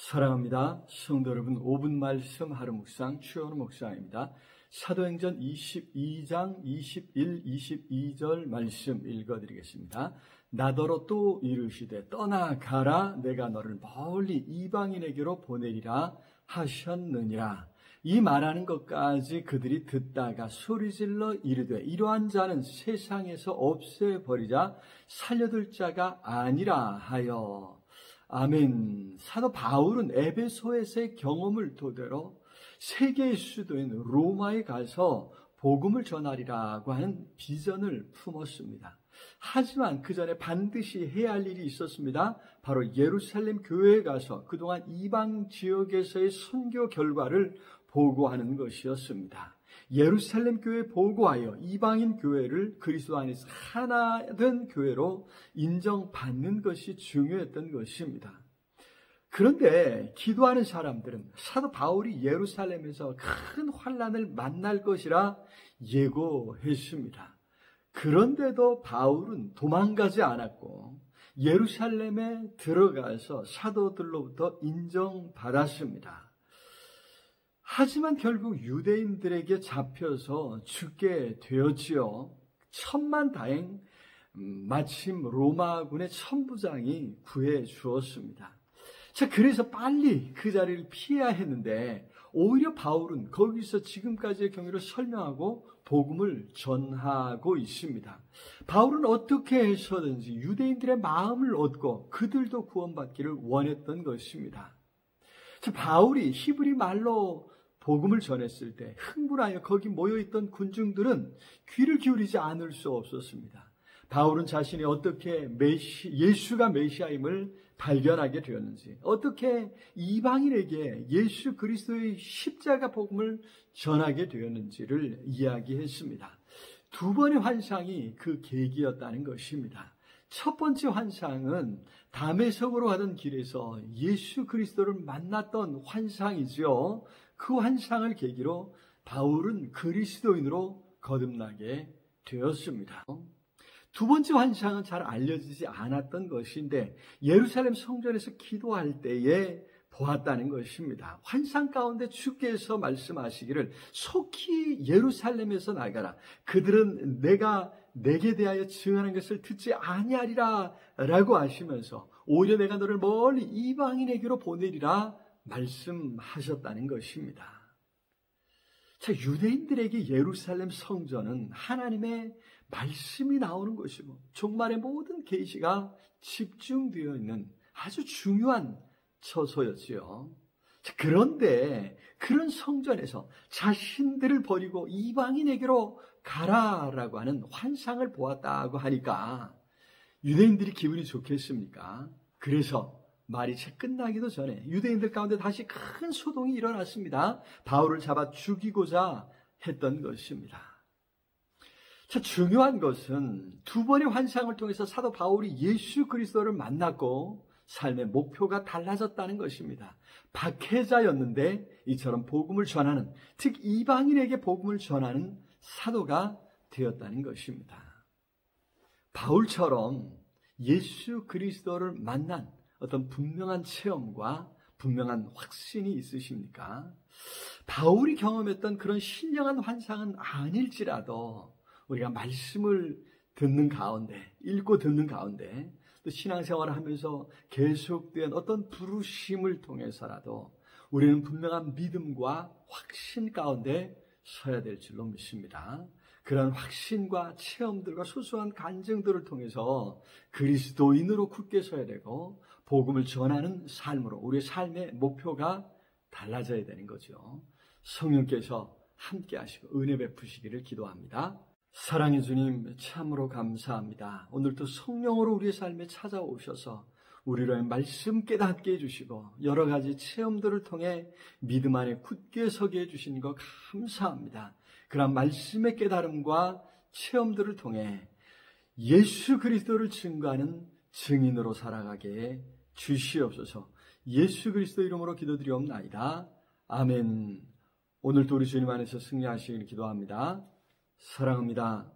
사랑합니다. 성도 여러분, 5분 말씀 하루 묵상 최원우 목사입니다. 사도행전 22장 21, 22절 말씀 읽어드리겠습니다. 나더러 또 이르시되 떠나가라, 내가 너를 멀리 이방인에게로 보내리라 하셨느니라. 이 말하는 것까지 그들이 듣다가 소리질러 이르되 이러한 자는 세상에서 없애버리자 살려둘 자가 아니라 하여. 아멘. 사도 바울은 에베소에서의 경험을 토대로 세계의 수도인 로마에 가서 복음을 전하리라고 하는 비전을 품었습니다. 하지만 그 전에 반드시 해야 할 일이 있었습니다. 바로 예루살렘 교회에 가서 그동안 이방 지역에서의 선교 결과를 보고하는 것이었습니다. 예루살렘 교회에 보고하여 이방인 교회를 그리스도 안에서 하나 된 교회로 인정받는 것이 중요했던 것입니다. 그런데 기도하는 사람들은 사도 바울이 예루살렘에서 큰 환난을 만날 것이라 예고했습니다. 그런데도 바울은 도망가지 않았고 예루살렘에 들어가서 사도들로부터 인정받았습니다. 하지만 결국 유대인들에게 잡혀서 죽게 되었지요. 천만다행 마침 로마군의 천부장이 구해 주었습니다. 자, 그래서 빨리 그 자리를 피해야 했는데 오히려 바울은 거기서 지금까지의 경위를 설명하고 복음을 전하고 있습니다. 바울은 어떻게 해서든지 유대인들의 마음을 얻고 그들도 구원받기를 원했던 것입니다. 자, 바울이 히브리 말로 복음을 전했을 때 흥분하여 거기 모여있던 군중들은 귀를 기울이지 않을 수 없었습니다. 바울은 자신이 어떻게 예수가 메시아임을 발견하게 되었는지, 어떻게 이방인에게 예수 그리스도의 십자가 복음을 전하게 되었는지를 이야기했습니다. 두 번의 환상이 그 계기였다는 것입니다. 첫 번째 환상은 다메섹으로 가던 길에서 예수 그리스도를 만났던 환상이지요. 그 환상을 계기로 바울은 그리스도인으로 거듭나게 되었습니다. 두 번째 환상은 잘 알려지지 않았던 것인데 예루살렘 성전에서 기도할 때에 보았다는 것입니다. 환상 가운데 주께서 말씀하시기를 속히 예루살렘에서 나가라. 그들은 내게 대하여 증언하는 것을 듣지 아니하리라 라고 하시면서 오히려 내가 너를 멀리 이방인에게로 보내리라 말씀하셨다는 것입니다. 자, 유대인들에게 예루살렘 성전은 하나님의 말씀이 나오는 것이고 종말의 모든 계시가 집중되어 있는 아주 중요한 처소였지요. 자, 그런데 그런 성전에서 자신들을 버리고 이방인에게로 가라라고 하는 환상을 보았다고 하니까 유대인들이 기분이 좋겠습니까? 그래서 말이 채 끝나기도 전에 유대인들 가운데 다시 큰 소동이 일어났습니다. 바울을 잡아 죽이고자 했던 것입니다. 자, 중요한 것은 두 번의 환상을 통해서 사도 바울이 예수 그리스도를 만났고 삶의 목표가 달라졌다는 것입니다. 박해자였는데 이처럼 복음을 전하는, 즉 이방인에게 복음을 전하는 사도가 되었다는 것입니다. 바울처럼 예수 그리스도를 만난 어떤 분명한 체험과 분명한 확신이 있으십니까? 바울이 경험했던 그런 신령한 환상은 아닐지라도 우리가 말씀을 듣는 가운데, 읽고 듣는 가운데, 또 신앙생활을 하면서 계속된 어떤 부르심을 통해서라도 우리는 분명한 믿음과 확신 가운데 서야 될 줄로 믿습니다. 그런 확신과 체험들과 소소한 간증들을 통해서 그리스도인으로 굳게 서야 되고 복음을 전하는 삶으로 우리의 삶의 목표가 달라져야 되는 거죠. 성령께서 함께 하시고 은혜 베푸시기를 기도합니다. 사랑의 주님, 참으로 감사합니다. 오늘도 성령으로 우리의 삶에 찾아오셔서 우리를 말씀 깨닫게 해주시고 여러 가지 체험들을 통해 믿음 안에 굳게 서게 해주신 것 감사합니다. 그런 말씀의 깨달음과 체험들을 통해 예수 그리스도를 증거하는 증인으로 살아가게 주시옵소서. 예수 그리스도 이름으로 기도드리옵나이다. 아멘. 오늘도 우리 주님 안에서 승리하시길 기도합니다. 사랑합니다.